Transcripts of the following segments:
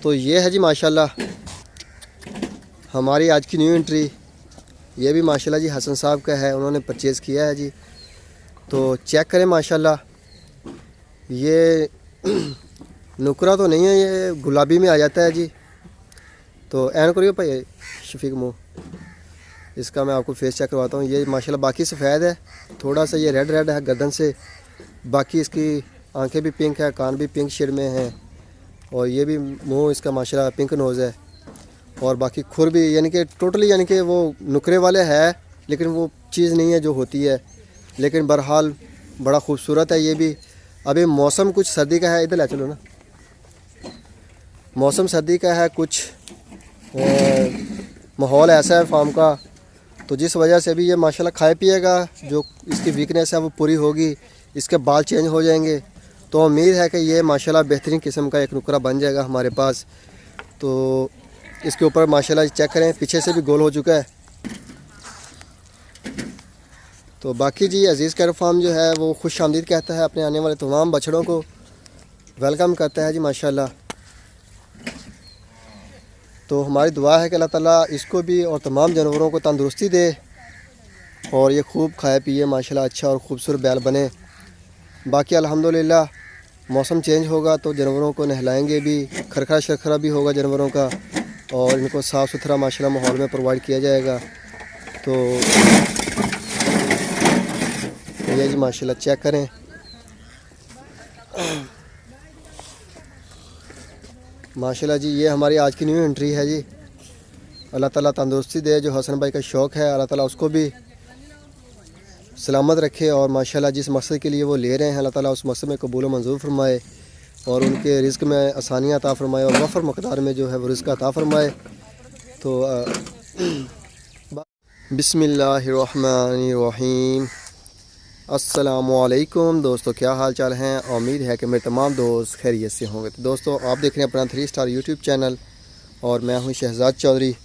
तो ये है जी माशाल्लाह हमारी आज की न्यू एंट्री। ये भी माशाल्लाह जी हसन साहब का है, उन्होंने परचेज़ किया है जी। तो चेक करें माशाल्लाह, ये नुकरा तो नहीं है, ये गुलाबी में आ जाता है जी। तो ऐन करिए भाई शफीक मुँह, इसका मैं आपको फेस चेक करवाता हूँ। ये माशाल्लाह बाकी सफ़ेद है, थोड़ा सा ये रेड रेड है गर्दन से, बाकी इसकी आंखें भी पिंक है, कान भी पिंक शेड में हैं, और ये भी मुंह इसका माशाल्लाह पिंक नोज़ है, और बाकी खुर भी यानी कि टोटली यानी कि वो नुकरे वाले है, लेकिन वो चीज़ नहीं है जो होती है। लेकिन बहरहाल बड़ा खूबसूरत है ये भी। अभी मौसम कुछ सर्दी का है, इधर ले चलो ना, मौसम सर्दी का है, कुछ माहौल ऐसा है फार्म का, तो जिस वजह से अभी ये माशाल्लाह खाए पिएगा, जो इसकी वीकनेस है वो पूरी होगी, इसके बाल चेंज हो जाएंगे। तो उम्मीद है कि ये माशाल्लाह बेहतरीन किस्म का एक नुकरा बन जाएगा हमारे पास। तो इसके ऊपर माशाल्लाह चेक करें, पीछे से भी गोल हो चुका है। तो बाकी जी अज़ीज़ कैट फार्म जो है वो खुश आमदीद कहता है अपने आने वाले तमाम बछड़ों को, वेलकम करता है जी माशाल्लाह। तो हमारी दुआ है कि अल्लाह ताला इसको भी और तमाम जानवरों को तंदुरुस्ती दे, और ये खूब खाए पिए माशाल्लाह, अच्छा और ख़ूबसूरत बैल बने। बाकी अल्हम्दुलिल्लाह मौसम चेंज होगा तो जानवरों को नहलाएंगे भी, खरखरा शरखरा भी होगा जानवरों का, और इनको साफ़ सुथरा माशाल्लाह माहौल में प्रोवाइड किया जाएगा। तो ये जी माशाल्लाह चेक करें, माशाल्लाह जी ये हमारी आज की न्यू एंट्री है जी। अल्लाह ताला तंदुरुस्ती दे, जो हसन भाई का शौक़ है अल्लाह ताला उसको भी सलामत रखे, और माशाल्लाह जिस मकसद के लिए वो ले रहे हैं अल्लाह ताला उस मकसद में कबूल मंजूर फरमाए, और उनके रिज़्क़ में आसानियाँ अता फरमाए, और वफ़र मक़दार में जो है वो रिज़्क़ अता फरमाए। तो बिस्मिल्लाहिर्रहमानिर्रहीम, अस्सलामुअलैकुम दोस्तों, क्या हाल चाल हैं। उम्मीद है कि मेरे तमाम दोस्त खैरियत से होंगे। तो दोस्तों आप देख रहे हैं अपना 3 स्टार यूट्यूब चैनल, और मैं हूं शहजाद चौधरी।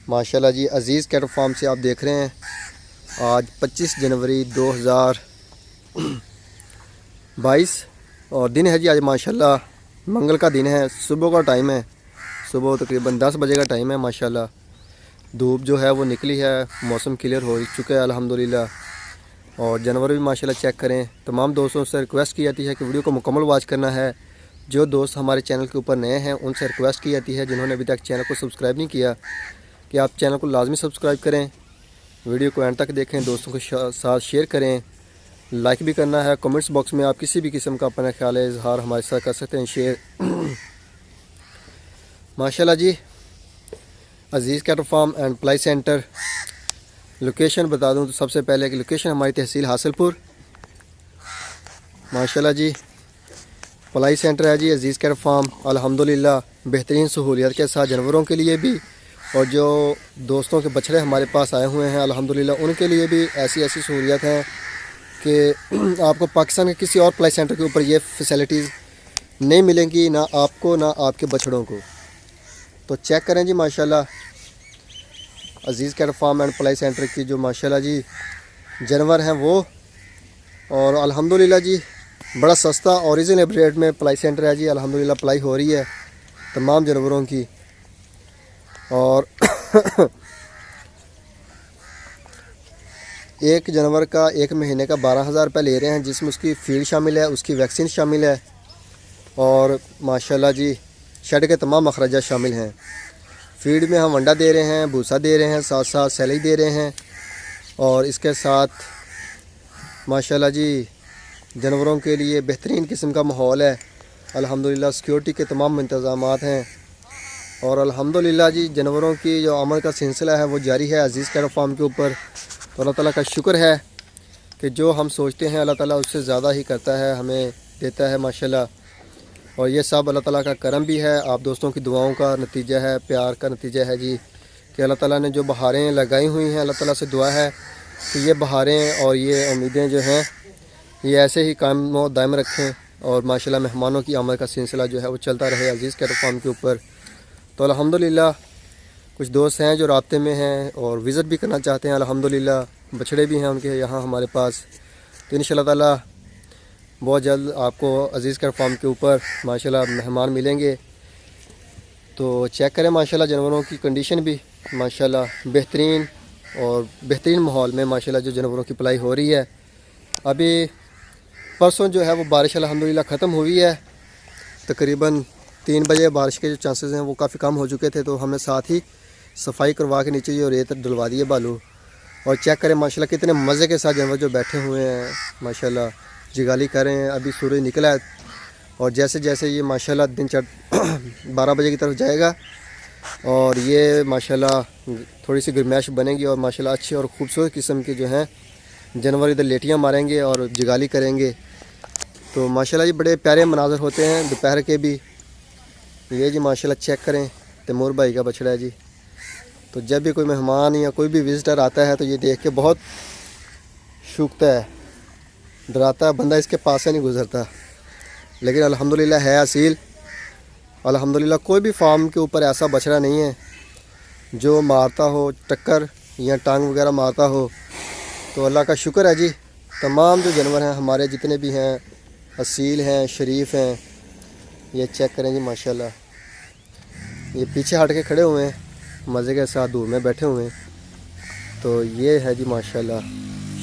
माशाल्लाह जी अज़ीज़ कैट फार्म से आप देख रहे हैं। आज 25 जनवरी 2022 और दिन है जी आज माशाल्लाह मंगल का दिन है। सुबह का टाइम है, सुबह तकरीबन 10 बजे का टाइम है। माशाल्लाह धूप जो है वो निकली है, मौसम क्लियर हो चुका है अल्हम्दुलिल्लाह, और जानवर भी माशाल्लाह चेक करें। तमाम दोस्तों से रिक्वेस्ट की जाती है कि वीडियो को मुकम्मल वॉच करना है। जो दोस्त हमारे चैनल के ऊपर नए हैं उनसे रिक्वेस्ट की जाती है, जिन्होंने अभी तक चैनल को सब्सक्राइब नहीं किया, कि आप चैनल को लाजमी सब्सक्राइब करें, वीडियो को एंड तक देखें, दोस्तों के साथ शेयर करें, लाइक भी करना है। कमेंट्स बॉक्स में आप किसी भी किस्म का अपना ख्याल इजहार हमारे साथ कर सकते हैं शेयर। माशाल्लाह जी Aziz cat farm and ply centre, location बता दूं तो सबसे पहले कि लोकेशन हमारी तहसील हासिलपुर। माशाल्लाह जी प्लाई सेंटर है जी अज़ीज़ कैट फार्म, अल्हम्दुलिल्लाह बेहतरीन सहूलियत के साथ जानवरों के लिए भी, और जो दोस्तों के बछड़े हमारे पास आए हुए हैं अल्हम्दुलिल्लाह उनके लिए भी ऐसी ऐसी सहूलियत हैं कि आपको पाकिस्तान के किसी और प्लाई सेंटर के ऊपर ये फैसिलिटीज़ नहीं मिलेंगी, ना आपको ना आपके बछड़ों को। तो चेक करें जी माशाल्लाह Aziz cat farm and ply centre की जो माशाल्लाह जी जानवर हैं वो, और अल्हम्दुलिल्लाह जी बड़ा सस्ता और रीज़नेबल रेट में प्लाई सेंटर है जी। अल्हम्दुलिल्लाह प्लाई हो रही है तमाम जानवरों की, और एक जानवर का 1 महीने का 12,000 रुपये ले रहे हैं, जिसमें उसकी फीड शामिल है, उसकी वैक्सीन शामिल है, और माशाल्लाह जी शेड के तमाम अखराजात शामिल हैं। फीड में हम अंडा दे रहे हैं, भूसा दे रहे हैं, साथ साथ सैलरी दे रहे हैं, और इसके साथ माशाल्लाह जी जानवरों के लिए बेहतरीन किस्म का माहौल है। अल्हम्दुलिल्लाह सिक्योरिटी के तमाम इंतज़ामात हैं, और अल्हम्दुलिल्लाह जी जानवरों की जो आमद का सिलसिला है वो जारी है अज़ीज़ कैट फार्म के ऊपर। तो अल्लाह ताला का शुक्र है कि जो हम सोचते हैं अल्लाह ताला उससे ज़्यादा ही करता है, हमें देता है माशाल्लाह, और ये सब अल्लाह ताला का करम भी है, आप दोस्तों की दुआओं का नतीजा है, प्यार का नतीजा है जी, कि अल्लाह ताला ने जो बहारें लगाई हुई हैं, अल्लाह ताला से दुआ है कि ये बहारें और ये उम्मीदें जो हैं ये ऐसे ही कायम व दायम रखें, और माशाल्लाह मेहमानों की आमद का सिलसिला जो है वो चलता रहे अज़ीज़ कैट फार्म के ऊपर। तो अल्हम्दुलिल्लाह कुछ दोस्त हैं जो राब्ते में हैं और विज़िट भी करना चाहते हैं, अल्हम्दुलिल्लाह बछड़े भी हैं उनके यहाँ हमारे पास। तो इंशाअल्लाह ताला बहुत जल्द आपको अज़ीज़ कैट फार्म के ऊपर माशाल्लाह मेहमान मिलेंगे। तो चेक करें माशाल्लाह जानवरों की कंडीशन भी माशाल्लाह बेहतरीन, और बेहतरीन माहौल में माशाल्लाह जो जानवरों की पलाई हो रही है। अभी परसों जो है वो बारिश अल्हम्दुलिल्लाह ख़त्म हुई है। तकरीबन 3 बजे बारिश के जो चांसेस हैं वो काफ़ी कम हो चुके थे, तो हमने साथ ही सफाई करवा के नीचे जो रेत डलवा दिए बालू। और चेक करें माशाल्लाह कितने मज़े के साथ जानवर जो बैठे हुए हैं माशाल्लाह जिगाली कर रहे हैं। अभी सूरज निकला है और जैसे जैसे ये माशाल्लाह दिन 12 बजे की तरफ जाएगा और ये माशाल्लाह थोड़ी सी गर्माइश बनेगी और माशाल्लाह अच्छे और ख़ूबसूरत किस्म के जो हैं जानवर इधर लेटियाँ मारेंगे और जिगाली करेंगे। तो माशाल्लाह ये बड़े प्यारे मनाज़र होते हैं दोपहर के भी। ये जी माशाल्लाह चेक करें तैमूर भाई का बछड़ा है जी। तो जब भी कोई मेहमान या कोई भी विज़िटर आता है तो ये देख के बहुत शूकता है, डराता है, बंदा इसके पास से नहीं गुज़रता। लेकिन अल्हम्दुलिल्लाह है असील। अल्हम्दुलिल्लाह कोई भी फार्म के ऊपर ऐसा बछड़ा नहीं है जो मारता हो, टक्कर या टांग वगैरह मारता हो। तो अल्लाह का शुक्र है जी, तमाम जो जानवर हैं हमारे जितने भी हैं असील हैं, शरीफ हैं। ये चेक करें जी माशाल्लाह, ये पीछे हट के खड़े हुए हैं, मज़े के साथ दूर में बैठे हुए हैं। तो ये है जी माशाल्लाह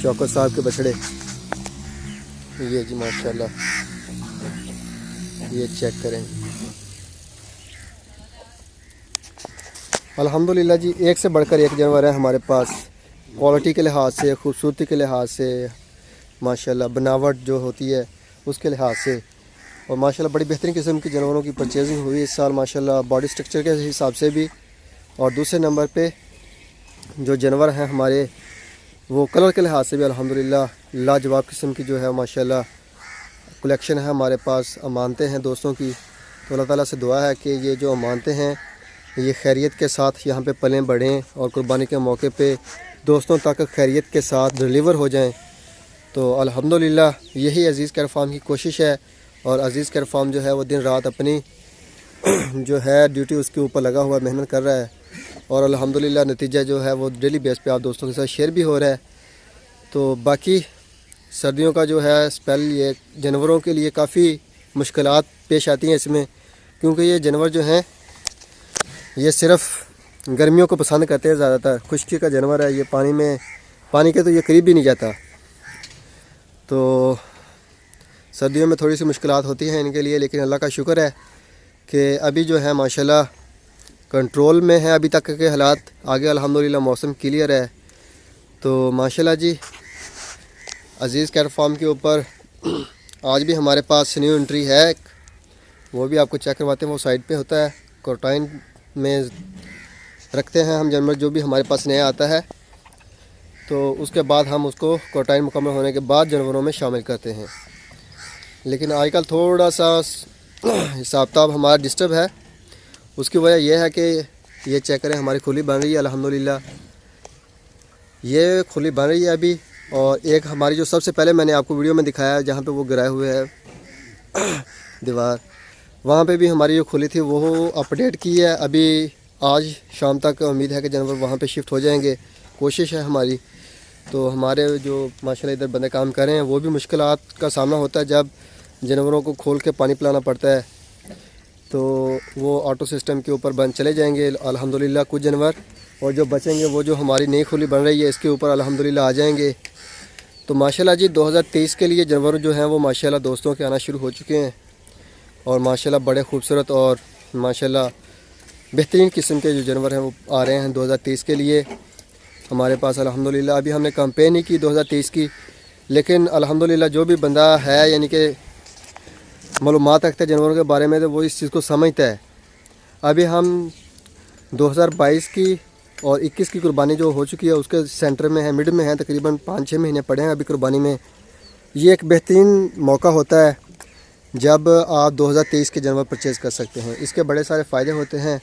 शौकत साहब के बछड़े। ये जी माशाल्लाह, ये चेक करें अल्हम्दुलिल्लाह जी, एक से बढ़कर एक जानवर है हमारे पास। क्वालिटी के लिहाज से, खूबसूरती के लिहाज से, माशाल्लाह बनावट जो होती है उसके लिहाज से, और माशाल्लाह बड़ी बेहतरीन किस्म की जानवरों की परचेजिंग हुई इस साल माशाल्लाह, बॉडी स्ट्रक्चर के हिसाब से भी। और दूसरे नंबर पे जो जानवर हैं हमारे वो कलर के लिहाज से भी अल्हम्दुलिल्लाह लाजवाब किस्म की जो है माशाल्लाह कलेक्शन है हमारे पास। अमानतें हैं दोस्तों की, तो अल्लाह ताला से दुआ है कि ये जो अमानतें हैं ये खैरियत के साथ यहाँ पे पलें बढ़ें और कुर्बानी के मौके पे दोस्तों तक खैरियत के साथ डिलीवर हो जाएं। तो अल्हम्दुलिल्लाह यही अज़ीज़ केयर फार्म की कोशिश है। और अज़ीज़ केयर फार्म जो है वो दिन रात अपनी जो है ड्यूटी उसके ऊपर लगा हुआ मेहनत कर रहा है, और अल्हम्दुलिल्लाह नतीजा जो है वो डेली बेस पे आप दोस्तों के साथ शेयर भी हो रहा है। तो बाकी सर्दियों का जो है स्पेल ये जानवरों के लिए काफ़ी मुश्किलात पेश आती हैं इसमें, क्योंकि ये जानवर जो हैं ये सिर्फ़ गर्मियों को पसंद करते हैं ज़्यादातर। खुश्की का जानवर है ये, पानी के तो ये करीब भी नहीं जाता। तो सर्दियों में थोड़ी सी मुश्किलात होती हैं इनके लिए, लेकिन अल्लाह का शुक्र है कि अभी जो है माशाल्लाह कंट्रोल में है अभी तक के हालात। आगे अल्हम्दुलिल्लाह मौसम क्लियर है। तो माशाल्लाह जी अज़ीज़ केयर फार्म के ऊपर आज भी हमारे पास न्यू एंट्री है, वो भी आपको चेक करवाते हैं। वो साइड पे होता है, क्वारंटाइन में रखते हैं हम जानवर जो भी हमारे पास नया आता है, तो उसके बाद हम उसको क्वारंटाइन मुकम्मल होने के बाद जानवरों में शामिल करते हैं। लेकिन आजकल थोड़ा सा हिसाब किताब हमारा डिस्टर्ब है। उसकी वजह यह है कि ये चेक करें हमारी खुली बन रही है अल्हम्दुलिल्लाह, ये खुली बन रही है अभी। और एक हमारी जो सबसे पहले मैंने आपको वीडियो में दिखाया जहाँ पे वो गिराए हुए है दीवार, वहाँ पे भी हमारी जो खुली थी वो अपडेट की है। अभी आज शाम तक उम्मीद है कि जानवर वहाँ पे शिफ्ट हो जाएंगे, कोशिश है हमारी। तो हमारे जो माशाल्लाह इधर बंदे काम कर रहे हैं वो भी मुश्किलात का सामना होता है जब जानवरों को खोल के पानी पिलाना पड़ता है। तो वो ऑटो सिस्टम के ऊपर बंद चले जाएंगे अल्हम्दुलिल्लाह कुछ जानवर, और जो बचेंगे वो जो हमारी नई खुली बन रही है इसके ऊपर अल्हम्दुलिल्लाह आ जाएंगे। तो माशाल्लाह जी 2023 के लिए जानवर जो हैं वो माशाल्लाह दोस्तों के आना शुरू हो चुके हैं, और माशाल्लाह बड़े खूबसूरत और माशाल्लाह बेहतरीन किस्म के जो जानवर हैं वो आ रहे हैं 2023 के लिए हमारे पास अल्हम्दुलिल्लाह। अभी हमने कैंपेन नहीं की 2023 की, लेकिन अल्हम्दुलिल्लाह जो भी बंदा है यानी कि मालूमात रखता है जानवरों के बारे में तो वो इस चीज़ को समझता है। अभी हम 2022 की और 21 की कुर्बानी जो हो चुकी है उसके सेंटर में है, मिड में है, तकरीबन 5-6 महीने पड़े हैं अभी कुर्बानी में। ये एक बेहतरीन मौका होता है जब आप 2023 के जानवर परचेज़ कर सकते हैं। इसके बड़े सारे फ़ायदे होते हैं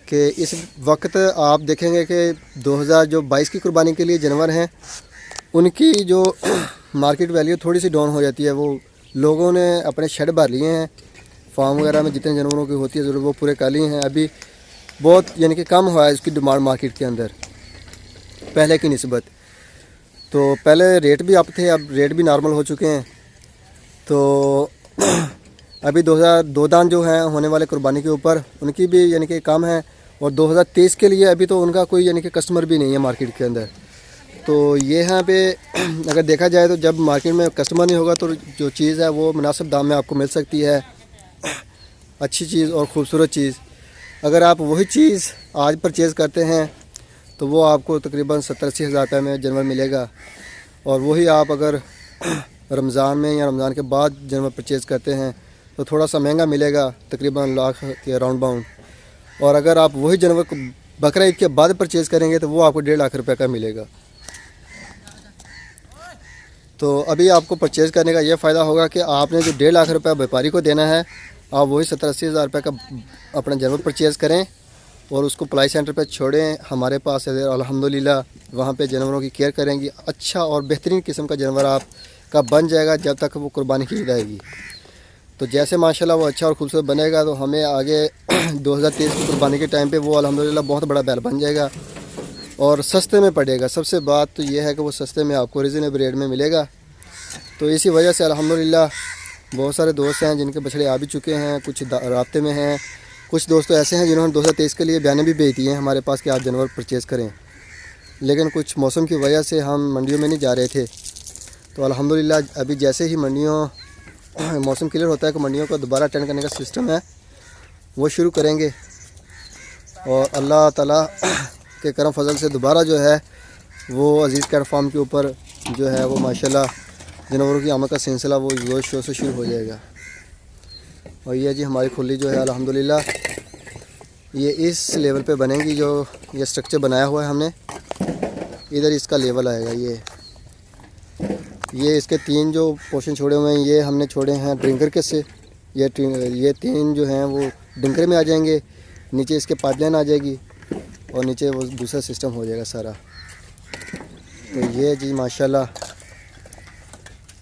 कि इस वक्त आप देखेंगे कि 2022 की कुर्बानी के लिए जानवर हैं उनकी जो मार्केट वैल्यू थोड़ी सी डाउन हो जाती है। वो लोगों ने अपने शेड भर लिए हैं, फार्म वगैरह में जितने जानवरों की होती है ज़रूरत वो पूरे कर लिए हैं। अभी बहुत यानी कि कम हुआ है इसकी डिमांड मार्केट के अंदर पहले की निस्बत। तो पहले रेट भी अप थे, अब रेट भी नॉर्मल हो चुके हैं। तो अभी 2002 दान जो हैं होने वाले कुर्बानी के ऊपर, उनकी भी यानी कि काम है। और 2023 के लिए अभी तो उनका कोई यानी कि कस्टमर भी नहीं है मार्केट के अंदर। तो ये यहाँ पे अगर देखा जाए तो जब मार्केट में कस्टमर नहीं होगा तो जो चीज़ है वो मुनासिब दाम में आपको मिल सकती है, अच्छी चीज़ और ख़ूबसूरत चीज़। अगर आप वही चीज़ आज परचेज़ करते हैं तो वो आपको तकरीबन 70-80 हज़ार रुपये में जानवर मिलेगा। और वही आप अगर रमज़ान में या रमज़ान के बाद जानवर परचेज़ करते हैं तो थोड़ा सा महंगा मिलेगा, तकरीबन लाख के राउंड बाउंड। और अगर आप वही जानवर बकरा ईद के बाद परचेज़ करेंगे तो वो आपको 1.5 लाख रुपये का मिलेगा। तो अभी आपको परचेज़ करने का ये फ़ायदा होगा कि आपने जो 1.5 लाख रुपये व्यापारी को देना है, आप वही 70-80 हज़ार रुपये का अपना जानवर परचेज़ करें और उसको पलाई सेंटर पे छोड़ें। हमारे पास अल्हम्दुलिल्लाह वहाँ पे जानवरों की केयर करेंगी। अच्छा और बेहतरीन किस्म का जानवर आपका बन जाएगा जब तक वो कुर्बानी की जाएगी। तो जैसे माशाल्लाह वो अच्छा और खूबसूरत बनेगा तो हमें आगे 2023 की कुर्बानी के टाइम पे वो अल्हम्दुलिल्लाह बहुत बड़ा बैल बन जाएगा और सस्ते में पड़ेगा। सबसे बात तो ये है कि वो सस्ते में आपको रीज़नेबल रेट में मिलेगा। तो इसी वजह से अल्हम्दुलिल्लाह बहुत सारे दोस्त हैं जिनके बछड़े आ भी चुके हैं, कुछ राब्ते में हैं। कुछ दोस्त तो ऐसे हैं जिन्होंने 2023 के लिए बयानें भी भेज दिए हैं हमारे पास कि आप जानवर परचेज़ करें, लेकिन कुछ मौसम की वजह से हम मंडियों में नहीं जा रहे थे। तो अल्हम्दुलिल्लाह अभी जैसे ही मंडियों मौसम क्लियर होता है कि मंडियों को दोबारा अटेंड करने का सिस्टम है वो शुरू करेंगे। और अल्लाह ताला के करम फजल से दोबारा जो है वो अज़ीज़ कैट फार्म के ऊपर जो है वो माशाल्लाह जानवरों की आमद का सिलसिला वो जोर शोर से शुरू हो जाएगा। और ये जी हमारी खुली जो है अल्हम्दुलिल्लाह ये इस लेवल पे बनेगी। जो ये स्ट्रक्चर बनाया हुआ है हमने, इधर इसका लेवल आएगा। ये इसके 3 जो पोर्शन छोड़े हुए हैं ये हमने छोड़े हैं ड्रिंकर के से। ये 3 जो हैं वो ड्रिंकर में आ जाएंगे, नीचे इसके पाइपलाइन आ जाएगी और नीचे वो दूसरा सिस्टम हो जाएगा सारा। तो ये जी माशाल्लाह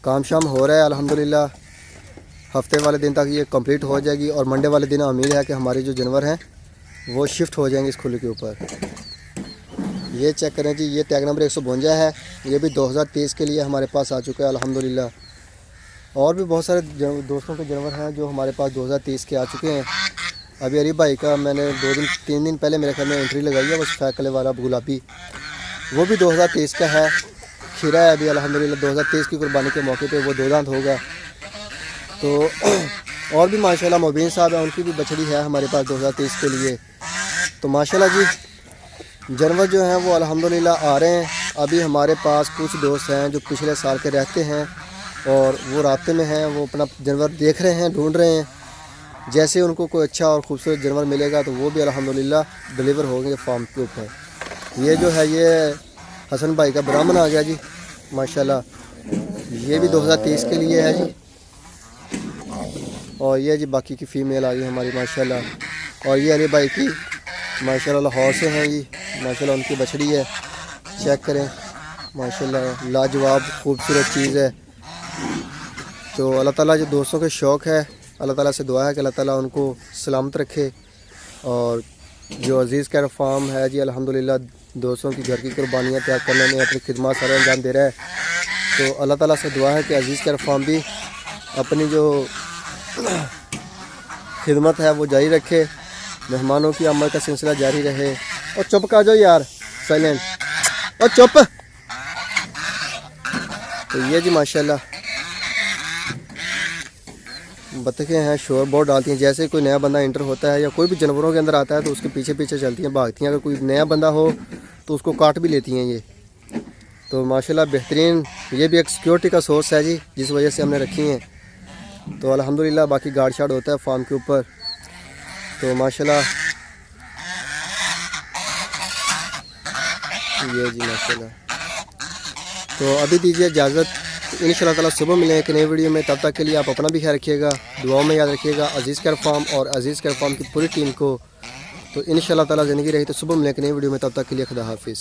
काम शाम हो रहा है अल्हम्दुलिल्लाह। हफ्ते वाले दिन तक ये कंप्लीट हो जाएगी और मंडे वाले दिन उम्मीद है कि हमारे जो जानवर हैं वो शिफ्ट हो जाएंगे इस खुले के ऊपर। ये चेक करें जी, ये टैग नंबर 152 है। ये भी 2023 के लिए हमारे पास आ चुका है अल्हम्दुलिल्लाह। और भी बहुत सारे दोस्तों के जानवर हैं जो हमारे पास 2023 के आ चुके हैं। अभी अरीब भाई का मैंने 2-3 दिन पहले मेरे ख्याल में एंट्री लगाई है, वो सफ़ेद कलर वाला गुलाबी, वो भी 2023 का है। खीरा है अभी अल्हम्दुलिल्लाह 2023 की कुर्बानी के मौके पे वो 2 दांत होगा। तो और भी माशाल्लाह मोबीन साहब हैं, उनकी भी बछड़ी है हमारे पास 2023 के लिए। तो माशाल्लाह जी जानवर जो हैं वो अल्हम्दुलिल्लाह आ रहे हैं। अभी हमारे पास कुछ दोस्त हैं जो पिछले साल के रहते हैं और वो रास्ते में हैं, वो अपना जानवर देख रहे हैं, ढूंढ रहे हैं। जैसे उनको कोई अच्छा और ख़ूबसूरत जानवर मिलेगा तो वो भी अल्हम्दुलिल्लाह डिलीवर होंगे फार्म के ऊपर। ये जो है ये हसन भाई का ब्राह्मण आ गया जी माशाल्लाह, ये भी 2023 के लिए है जी। और ये जी बाकी की फ़ीमेल आ गई हमारी माशाल्लाह। और ये अली भाई की माशाल्लाह लाहौर से हैं जी माशाल्लाह, उनकी बछड़ी है, चेक करें माशाल्लाह लाजवाब खूबसूरत चीज़ है। तो अल्लाह ताला जो दोस्तों के शौक़ है, अल्लाह ताला से दुआ है कि अल्लाह ताला उनको सलामत रखे। और जो अज़ीज़ कैट फार्म है जी अल्हम्दुलिल्लाह दोस्तों की घर की कुर्बानियाँ तैयार करने में अपनी खिदमत सारे अंजाम दे रहा है। तो अल्लाह ताला से दुआ है कि अज़ीज़ कैट फार्म भी अपनी जो खिदमत है वो जारी रखे, मेहमानों की आमद का सिलसिला जारी रहे। और चुप कर जाओ यार, साइलेंट, और चुप। तो ये जी माशाल्लाह बतखें हैं, शोर बहुत डालती हैं। जैसे कोई नया बंदा इंटर होता है या कोई भी जानवरों के अंदर आता है तो उसके पीछे पीछे चलती हैं, भागती हैं। अगर कोई नया बंदा हो तो उसको काट भी लेती हैं ये। तो माशाल्लाह बेहतरीन, ये भी एक सिक्योरिटी का सोर्स है जी, जिस वजह से हमने रखी हैं। तो अल्हम्दुलिल्लाह बाकी गार्ड शार्ड होता है फार्म के ऊपर। तो माशाल्लाह ये जी माशाल्लाह। तो अभी दीजिए इजाज़त, इंशाअल्लाह ताला सुबह मिलें एक नई वीडियो में। तब तक के लिए आप अपना भी ख्याल रखिएगा, दुआओं में याद रखिएगा अज़ीज़ कैट फार्म और अज़ीज़ कैट फार्म की पूरी टीम को। तो इंशाअल्लाह ताला ज़िंदगी रही तो सुबह मिलें एक नई वीडियो में, तब तक के लिए खुदा हाफिज़।